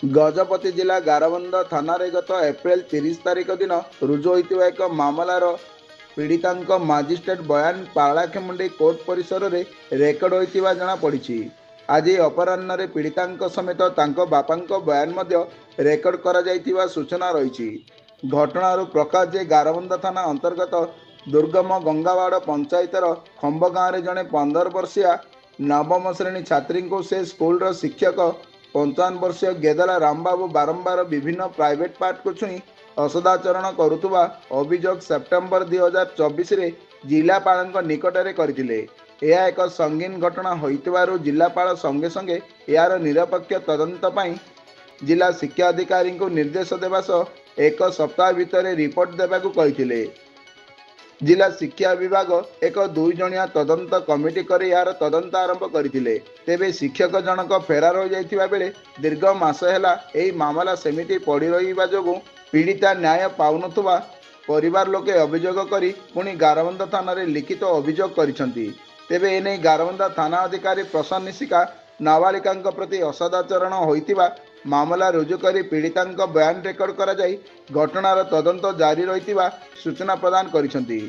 गजपति जिला गारबंद थाना गत एप्रिल 30 तारिख दिन रुजु होइतिबा एक मामलार पीड़िता मजिस्ट्रेट बयान पालाखेमुंडी कोर्ट परिसर में रेकर्ड होइतिबा जणा पड़िछि। आज अपराह्न पीड़िता समेत तांको बापांको बयान मध्य रेकर्ड करा जाइतिबा सूचना रही। घटनार प्रकाश जे गारबंद थाना अंतर्गत दुर्गम गंगावाड़ पंचायतर खंब गाँव में जड़े 15 वर्षीय नवम श्रेणी छात्री को से स्कूल शिक्षक 55 वर्षीय गेदला रामबाबू बारंबार विभिन्न प्राइवेट पार्ट को छुई असदाचरण करुवा अभियोग सेप्टेम्बर 2024 रे जिलापाल निकटरे करथिले। यह एक संगीन घटना होइतिबारु जिलापाल संगे संगे यार निरपेक्ष तदंत पई जिला शिक्षा अधिकारी को निर्देश देवा सह एक सप्ताह भितर रिपोर्ट देबाकू कहिथिले। जिला शिक्षा विभाग एक 2 जणिया तदंत कमिटी करे यार तदंत आरंभ करथिले। तेबे शिक्षक जनक फेरार हो जाइथिबा बेले दीर्घ मास हेला एही मामला सेमिति पड़ी रहिबा जोगु पीड़िता न्याय पाउनथुबा परिवार लोके अभियोग करी पुणी गारबंद थाना रे लिखित अभियोग करिसंती। तेबे एने गारबंद थाना अधिकारी प्रशांत निशिका नाबालिका प्रति असदाचरण होइतिबा मामला रुजु करी पीड़िता बयान रेकर्ड करा जाई घटनार तदंत जारी रहितिबा सूचना प्रदान करिसंती।